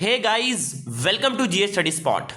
Hey guys, welcome to GS study spot.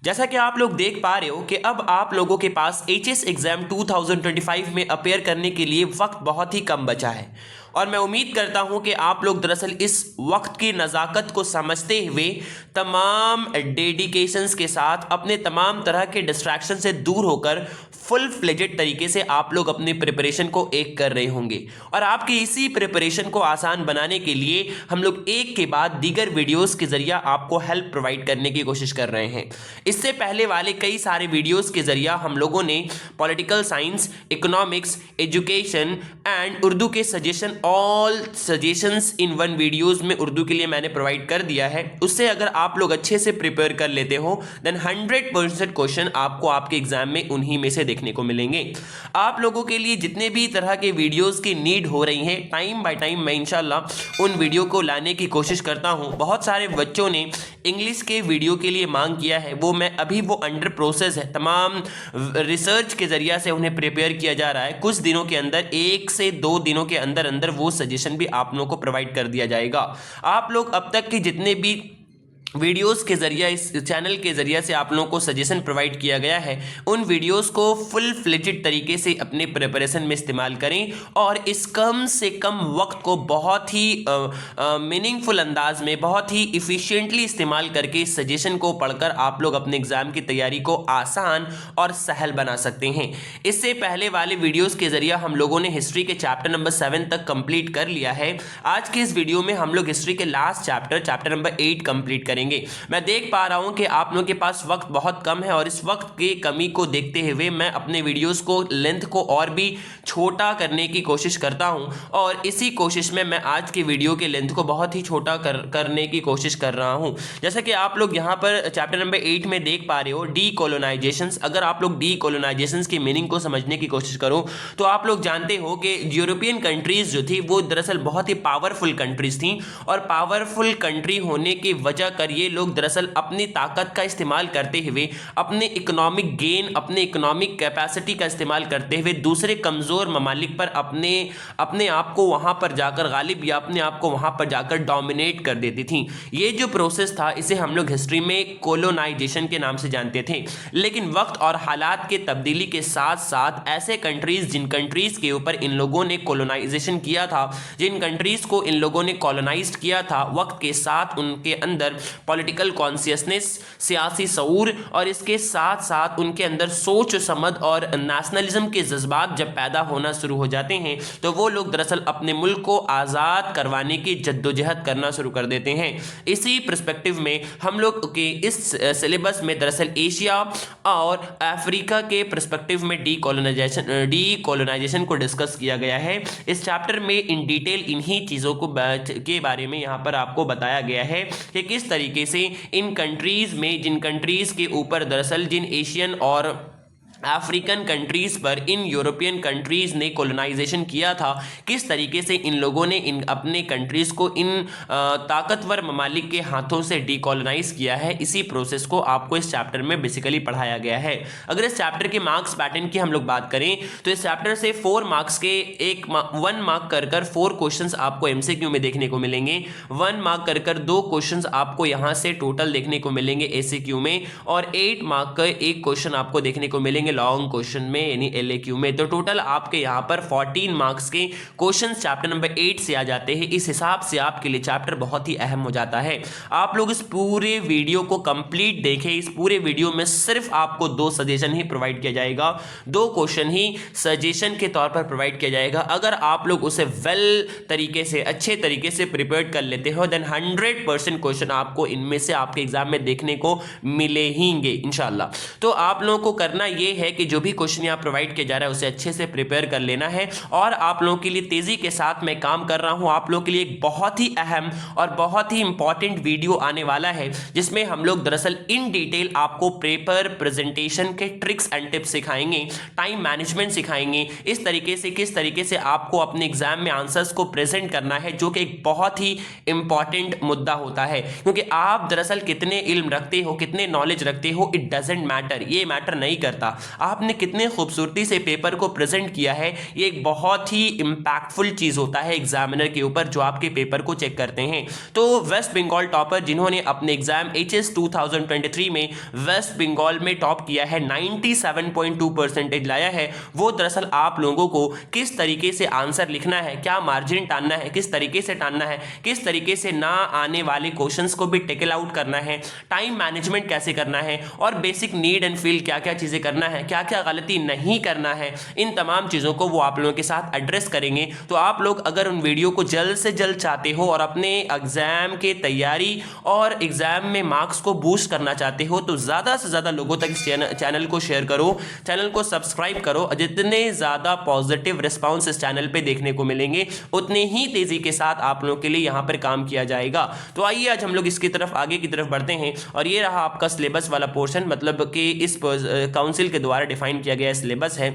जैसा कि आप लोग देख पा रहे हो कि अब आप लोगों के पास एचएस एग्जाम 2025 में अपेयर करने के लिए वक्त बहुत ही कम बचा है और मैं उम्मीद करता हूं कि आप लोग दरअसल इस वक्त की नज़ाकत को समझते हुए तमाम डेडिकेशंस के साथ अपने तमाम तरह के डिस्ट्रैक्शन से दूर होकर फुल फ्लेजेड तरीके से आप लोग अपनी प्रिपरेशन को एक कर रहे होंगे और आपकी इसी प्रिपरेशन को आसान बनाने के लिए हम लोग एक के बाद दीगर वीडियोस के जरिए आपको हेल्प प्रोवाइड करने की कोशिश कर रहे हैं। इससे पहले वाले कई सारे वीडियोस के जरिए हम लोगों ने political science, economics, education and Urdu के suggestion, all suggestions in one videos में उर्दू के लिए मैंने प्रोवाइड कर दिया है। उससे अगर आप लोग अच्छे से प्रिपेयर कर लेते हो देन 100% क्वेश्चन आपको आपके एग्जाम में उन्हीं में से देखने को मिलेंगे। आप लोगों के लिए जितने भी तरह के वीडियोस की नीड हो रही है, टाइम बाय टाइम मैं इंशाल्लाह उन वीडियो को लाने की कोशिश करता हूं। बहुत सारे बच्चों ने इंग्लिश के वीडियो के लिए मांग किया है, वो अंडर प्रोसेस है। तमाम रिसर्च के जरिए से उन्हें प्रिपेयर किया जा रहा है। कुछ दिनों के अंदर, 1 से 2 दिनों के अंदर अंदर वो सजेशन भी आप लोगों को प्रोवाइड कर दिया जाएगा। आप लोग अब तक की जितने भी वीडियोस के जरिए, इस चैनल के जरिए से आप लोगों को सजेशन प्रोवाइड किया गया है, उन वीडियोस को फुल फ्लेजेड तरीके से अपने प्रिपरेशन में इस्तेमाल करें और इस कम से कम वक्त को बहुत ही मीनिंगफुल अंदाज में, बहुत ही इफ़िशिएंटली इस्तेमाल करके इस सजेशन को पढ़कर आप लोग अपने एग्जाम की तैयारी को आसान और सहल बना सकते हैं। इससे पहले वाले वीडियोस के जरिए हम लोगों ने हिस्ट्री के चैप्टर नंबर 7 तक कंप्लीट कर लिया है। आज के इस वीडियो में हम लोग हिस्ट्री के लास्ट चैप्टर नंबर 8 कंप्लीट करेंगे। मैं देख पा रहा हूं कि आप लोगों के पास वक्त बहुत कम है और इस वक्त की कमी को देखते हुए मैं अपने वीडियोस को, लेंथ को और भी छोटा करने की कोशिश करता हूं और इसी कोशिश में मैं आज के वीडियो के लेंथ को बहुत ही छोटा करने की कोशिश कर रहा हूं। जैसा कि आप लोग यहां पर चैप्टर नंबर 8 में देख पा रहे हो, डीकोलोनाइजेशंस। अगर आप लोग डीकोलोनाइजेशंस की मीनिंग को समझने की कोशिश करो तो आप लोग जानते हो कि यूरोपियन कंट्रीज जो थी वो दरअसल बहुत ही पावरफुल कंट्रीज थी और पावरफुल कंट्री होने की वजह कर ये लोग दरअसल अपनी ताकत का इस्तेमाल करते हुए, अपने इकोनॉमिक गेन, अपने इकोनॉमिक कैपेसिटी का इस्तेमाल करते हुए दूसरे कमजोर ममालिक पर अपने आप को वहां पर जाकर गालिब या अपने आप को वहां पर जाकर डोमिनेट कर देती थी। ये जो प्रोसेस था इसे हम लोग हिस्ट्री में कोलोनाइजेशन के नाम से जानते थे। लेकिन वक्त और हालात के तब्दीली के साथ साथ ऐसे कंट्रीज, जिन कंट्रीज के ऊपर इन लोगों ने कोलोनाइजेशन किया था, जिन कंट्रीज को इन लोगों ने कॉलोनाइज्ड किया था, वक्त के साथ उनके अंदर पॉलिटिकल कॉन्शियसनेस, सियासी शऊर और इसके साथ साथ उनके अंदर सोच समझ और नेशनलिज्म के जज्बात जब पैदा होना शुरू हो जाते हैं तो वो लोग दरअसल अपने मुल्क को आज़ाद करवाने की जद्दोजहद करना शुरू कर देते हैं। इसी पर्सपेक्टिव में हम लोग के इस सिलेबस में दरअसल एशिया और अफ्रीका के पर्सपेक्टिव में डीकोलोनाइजेशन को डिस्कस किया गया है। इस चैप्टर में इन डिटेल इन्हीं चीज़ों को के बारे में यहाँ पर आपको बताया गया है कि किस तरीके से इन कंट्रीज में, जिन कंट्रीज के ऊपर दरअसल जिन एशियन और अफ्रीकन कंट्रीज पर इन यूरोपियन कंट्रीज ने कोलोनाइजेशन किया था, किस तरीके से इन लोगों ने इन अपने कंट्रीज को इन ताकतवर ममालिक के हाथों से डीकोलोनाइज किया है। इसी प्रोसेस को आपको इस चैप्टर में बेसिकली पढ़ाया गया है। अगर इस चैप्टर के मार्क्स पैटर्न की हम लोग बात करें तो इस चैप्टर से 4 मार्क्स के 1 मार्क कर 4 क्वेश्चंस आपको एमसीक्यू में देखने को मिलेंगे, 1 मार्क कर 2 क्वेश्चंस आपको यहां से टोटल देखने को मिलेंगे एसीक्यू में और 8 मार्क का 1 क्वेश्चन आपको देखने को मिलेंगे लॉन्ग क्वेश्चन में यानी एलएक्यू में। तो टोटल आपके यहां पर 14 मार्क्स के क्वेश्चंस चैप्टर नंबर 8 से आ जाते हैं। इस हिसाब से आपके लिए चैप्टर बहुत ही अहम हो जाता है। आप लोग इस पूरे वीडियो को कंप्लीट देखें। इस पूरे वीडियो में सिर्फ आपको 2 सजेशन ही प्रोवाइड किया जाएगा, 2 क्वेश्चन ही सजेशन के तौर पर प्रोवाइड किया जाएगा। अगर आप लोग उसे वेल तरीके से, अच्छे तरीके से प्रिपेयर कर लेते हो देन 100% क्वेश्चन आपको इनमें से आपके एग्जाम में देखने को मिले हींगे इंशाल्लाह। तो आप लोगों को करना यह है कि जो भी क्वेश्चन यहाँ प्रोवाइड किया जा रहा है उसे अच्छे से प्रिपेयर कर लेना है और आप लोगों के लिए तेजी के साथ मैं काम कर रहा हूं। आप लोगों के लिए एक बहुत ही अहम और बहुत ही इंपॉर्टेंट वीडियो आने वाला है जिसमें हम लोग दरअसल इन डिटेल आपको पेपर प्रेजेंटेशन के ट्रिक्स एंड टिप्स सिखाएंगे, टाइम मैनेजमेंट सिखाएंगे, इस तरीके से किस तरीके से आपको अपने एग्जाम में आंसर्स को प्रेजेंट करना है, जो कि एक बहुत ही इंपॉर्टेंट मुद्दा होता है। क्योंकि आप दरअसल कितने इल्म रखते हो, कितने नॉलेज रखते हो, इट डजेंट मैटर, ये मैटर नहीं करता। आपने कितने खूबसूरती से पेपर को प्रेजेंट किया है, ये एक बहुत ही इम्पैक्टफुल चीज़ होता है एग्जामिनर के ऊपर जो आपके पेपर को चेक करते हैं। तो वेस्ट बंगाल टॉपर जिन्होंने अपने एग्जाम HS 2023 में वेस्ट बंगाल में टॉप किया है, 97.2% लाया है, वो दरअसल आप लोगों को किस तरीके से आंसर लिखना है, क्या मार्जिन टानना है, किस तरीके से टानना है, किस तरीके से ना आने वाले क्वेश्चंस को भी टेकल आउट करना है, टाइम मैनेजमेंट कैसे करना है और बेसिक नीड एंड फील क्या क्या चीज़ें करना है, क्या क्या गलती नहीं करना है, इन तमाम चीज़ों को वो आप लोगों के साथ एड्रेस करेंगे। तो आप लोग अगर उन वीडियो को जल्द से जल्द चाहते हो और अपने एग्जाम के तैयारी और एग्जाम में मार्क्स को बूस्ट करना चाहते हो तो ज़्यादा से ज़्यादा लोगों तक इस चैनल को शेयर करो, चैनल को सब्सक्राइब करो। जितने ज़्यादा पॉजिटिव रिस्पॉन्स इस चैनल पे देखने को मिलेंगे उतने ही तेज़ी के साथ आप लोगों के लिए यहाँ पर काम किया जाएगा। तो आइए आज हम लोग इसकी तरफ आगे की तरफ बढ़ते हैं और ये रहा आपका सिलेबस वाला पोर्शन, मतलब कि इस काउंसिल के द्वारा डिफाइन किया गया सिलेबस है।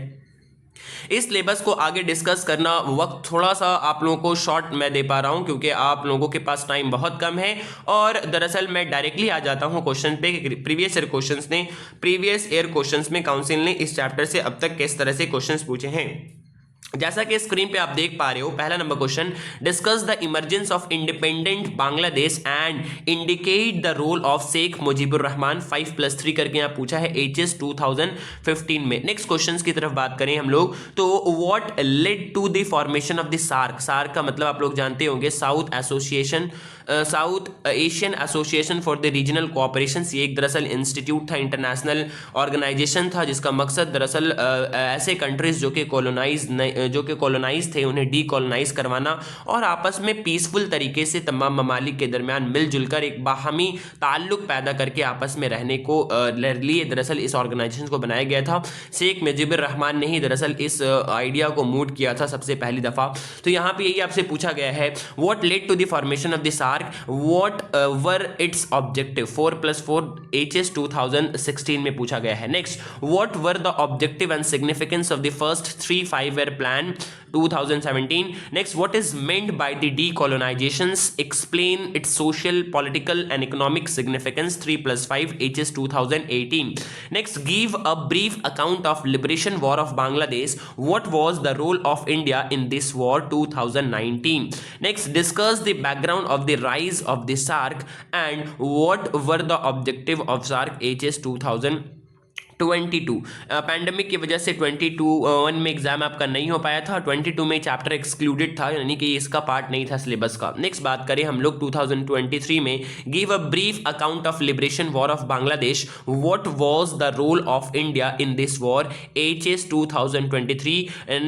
इस सिलेबस को आगे डिस्कस करना वक्त थोड़ा सा आप लोगों को शॉर्ट मैं दे पा रहा हूं क्योंकि आप लोगों के पास टाइम बहुत कम है और दरअसल मैं डायरेक्टली आ जाता हूं क्वेश्चन पे। प्रीवियस ईयर क्वेश्चंस में काउंसिल ने इस चैप्टर से अब तक किस तरह से क्वेश्चंस पूछे हैं। जैसा कि स्क्रीन पे आप देख पा रहे हो, पहला number question, discuss the emergence of independent Bangladesh and indicate the role of Sheikh Mujibur Rahman 5+3 करके यहाँ पूछा है HS 2015 में। नेक्स्ट क्वेश्चन की तरफ बात करें हम लोग तो what led to the formation of the SAARC का मतलब आप लोग जानते होंगे South Asian Association for the Regional Cooperation. ये एक दरअसल इंस्टीट्यूट था, इंटरनेशनल ऑर्गेनाइजेशन था जिसका मकसद दरअसल ऐसे कंट्रीज जो कि कॉलोनाइज थे उन्हें डीकॉलोनाइज करवाना और आपस में पीसफुल तरीके से तमाम ममालिक के दरमियान मिलजुल कर एक बाहमी ताल्लुक पैदा करके आपस में रहने को लिए दरअसल इस ऑर्गेनाइजेशन को बनाया गया था। शेख मुजीबुर रहमान ने ही दरअसल इस आइडिया को मूड किया था सबसे पहली दफ़ा। तो यहाँ पे यही आपसे पूछा गया है, what led to the formation of the SAARC, what were its objective, 4+4 HS 2016 में पूछा गया है। Next, what were the objective and significance of the first 3 5-year plan 2017. Next, what is meant by the decolonizations, explain its social, political and economic significance 3+5 HS 2018. Next, give a brief account of liberation war of Bangladesh, what was the role of India in this war 2019. Next, discuss the background of the rise of the SAARC and what were the objective of SAARC HS 2022. Pandemic की वजह से 21 में exam आपका नहीं हो पाया था, 22 में चैप्टर एक्सक्लूडेड था यानी कि इसका पार्ट नहीं था सिलेबस का। नेक्स्ट बात करें हम लोग 2023 में, give a brief account of liberation war of Bangladesh, what was the role of India in this war HS 2023।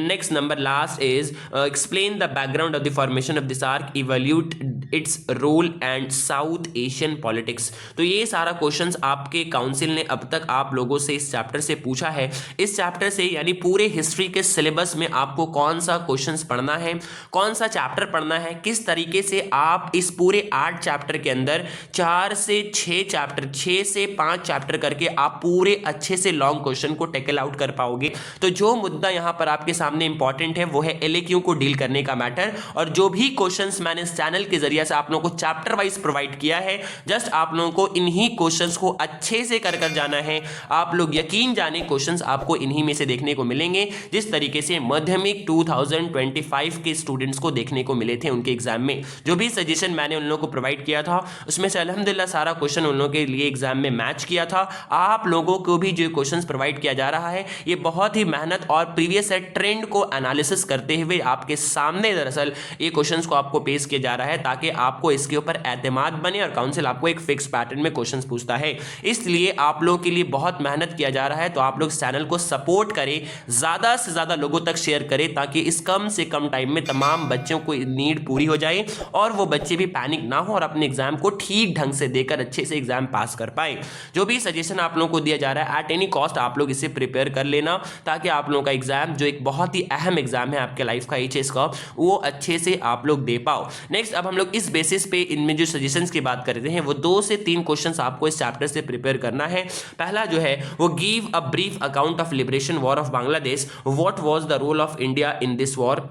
Next number last is explain the background of the formation of the SAARC, evaluate its role and South Asian politics. तो ये सारा questions आपके council ने अब तक आप लोगों से इस चैप्टर से पूछा है। इस चैप्टर से यानी पूरे हिस्ट्री के सिलेबस में आपको कौन सा क्वेश्चंस पढ़ना है, कौन सा चैप्टर पढ़ना है, किस तरीके से आप इस पूरे 8 चैप्टर के अंदर 4 से 6 चैप्टर, 6 से 5 चैप्टर करके आप पूरे अच्छे से लॉन्ग क्वेश्चन को टेकल आउट कर पाओगे। तो जो मुद्दा यहां पर आपके सामने इंपॉर्टेंट है वो है LAQ को डील करने का मैटर, और जो भी क्वेश्चंस मैंने इस चैनल के जरिए से आप लोगों को चैप्टर वाइज प्रोवाइड किया है, जस्ट आप लोगों को इन्हीं क्वेश्चंस को अच्छे से कर जाना है। आप लोग यकीन जाने क्वेश्चंस आपको इन्हीं में से देखने को मिलेंगे जिस तरीके से माध्यमिक 2025 के स्टूडेंट्स को देखने को मिले थे उनके एग्जाम में। जो भी सजेशन मैंने उन लोगों को प्रोवाइड किया था उसमें से अल्हम्दुलिल्लाह सारा क्वेश्चन उन लोगों के लिए एग्जाम में मैच किया था। आप लोगों को भी जो क्वेश्चंस प्रोवाइड किया जा रहा है ये बहुत ही मेहनत और प्रीवियस ट्रेंड को एनालिसिस करते हुए आपके सामने दरअसल ये क्वेश्चंस को आपको पेश किया जा रहा है ताकि आपको इसके ऊपर एतमाद बने और काउंसिल आपको एक फिक्स पैटर्न में क्वेश्चंस पूछता है। इसलिए आप लोगों के लिए बहुत मेहनत किया जा रहा है, तो आप लोग चैनल को सपोर्ट करें, ज़्यादा से ज़्यादा लोगों तक शेयर करें ताकि इस कम से कम टाइम में तमाम बच्चों को नीड पूरी हो जाए और वो बच्चे भी पैनिक ना हो और अपने एग्जाम को ठीक ढंग से देकर अच्छे से एग्जाम पास कर पाए। जो भी सजेशन आप लोगों को दिया जा रहा है एट एनी कॉस्ट आप लोग इसे प्रिपेयर कर लेना ताकि आप लोगों का एग्जाम जो एक बहुत ही अहम एग्जाम है आपके लाइफ का HS का, वो अच्छे से आप लोग दे पाओ। नेक्स्ट, अब हम लोग इस बेसिस पे इनमें जो सजेशंस की बात करते हैं वो 2 से 3 क्वेश्चंस आपको इस चैप्टर से प्रिपेयर करना है। पहला जो है वो give a brief account of liberation war of Bangladesh, what was the role of India in this war.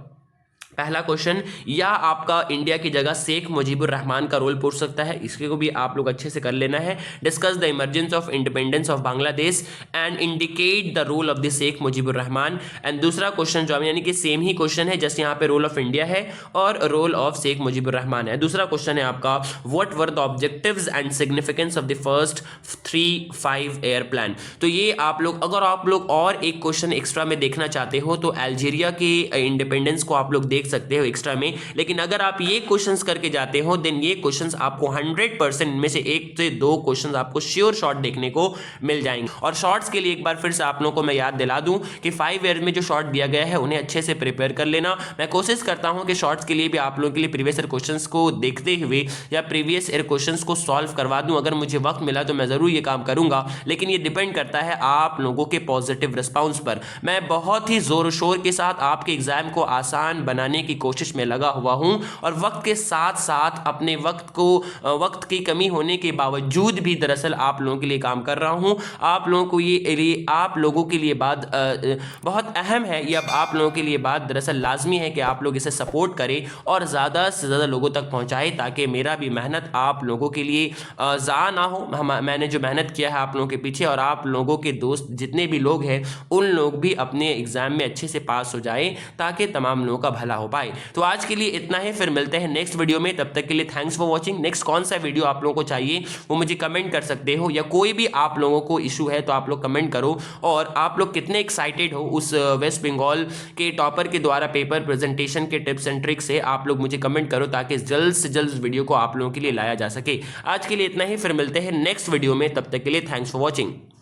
पहला क्वेश्चन, या आपका इंडिया की जगह शेख मुजीबुर रहमान का रोल पूछ सकता है, इसके को भी आप लोग अच्छे से कर लेना है। Discuss the emergence of independence of Bangladesh and indicate the role of the Sheikh Mujibur Rahman. And दूसरा क्वेश्चन जो यानी कि सेम ही क्वेश्चन है, जस्ट यहाँ पे रोल ऑफ इंडिया है और रोल ऑफ शेख मुजीबुर रहमान है। दूसरा क्वेश्चन है आपका, what were the objectives and significance of the first 3-5 year plan. तो ये आप लोग, अगर आप लोग और एक क्वेश्चन एक्स्ट्रा में देखना चाहते हो तो अल्जीरिया के इंडिपेंडेंस को आप लोग देख सकते हो एक्स्ट्रा में, लेकिन अगर आप ये क्वेश्चंस करके जाते हो देन ये क्वेश्चंस आपको 100% में से 1 से 2 क्वेश्चंस आपको श्योर शॉट देखने को मिल जाएंगे। और शॉर्ट्स के लिए एक बार फिर से आप लोगों को मैं याद दिला दूं कि 5 ईयर में जो शॉर्ट दिया गया है उन्हें अच्छे से प्रिपेयर कर लेना। मैं कोशिश करता हूं कि शॉर्ट्स के लिए भी आप लोगों के लिए प्रीवियस ईयर क्वेश्चंस को देखते हुए या प्रीवियस ईयर क्वेश्चंस को सॉल्व करवा दूं। अगर मुझे वक्त मिला तो मैं जरूर ये काम करूंगा, लेकिन ये डिपेंड करता है आप लोगों के पॉजिटिव रिस्पॉन्स पर। मैं बहुत ही जोर शोर के साथ आपके एग्जाम को आसान बनाने की कोशिश में लगा हुआ हूं और वक्त के साथ साथ अपने वक्त की कमी होने के बावजूद भी दरअसल आप लोगों के लिए काम कर रहा हूं। आप लोगों को आप लोगों के लिए बात बहुत अहम है, ये अब आप लोगों के लिए बात दरअसल लाजमी है कि आप लोग इसे सपोर्ट करें और ज़्यादा से ज़्यादा लोगों तक पहुंचाएं, ताकि मेरा भी मेहनत आप लोगों के लिए ज़ाया ना हो। मैंने जो मेहनत किया है आप लोगों के पीछे, और आप लोगों के दोस्त जितने भी लोग हैं उन लोग भी अपने एग्जाम में अच्छे से पास हो जाएं, ताकि तमाम लोगों का भला हो पाए। तो आज के लिए इतना ही, फिर मिलते हैं नेक्स्ट वीडियो में। तब तक के लिए थैंक्स फॉर वॉचिंग। नेक्स्ट कौन सा वीडियो आप लोगों को चाहिए वो मुझे कमेंट कर सकते हो, या कोई भी आप लोगों को इशू है तो आप लोग कमेंट करो। और आप लोग कितने एक्साइटेड हो उस वेस्ट बंगाल के टॉपर के द्वारा पेपर प्रेजेंटेशन के टिप्स एंड ट्रिक्स से, आप लोग मुझे कमेंट करो ताकि जल्द से जल्द वीडियो को आप लोगों के लिए लाया जा सके। आज के लिए इतना ही, फिर मिलते हैं नेक्स्ट वीडियो में। तब तक के लिए थैंक्स फॉर वॉचिंग।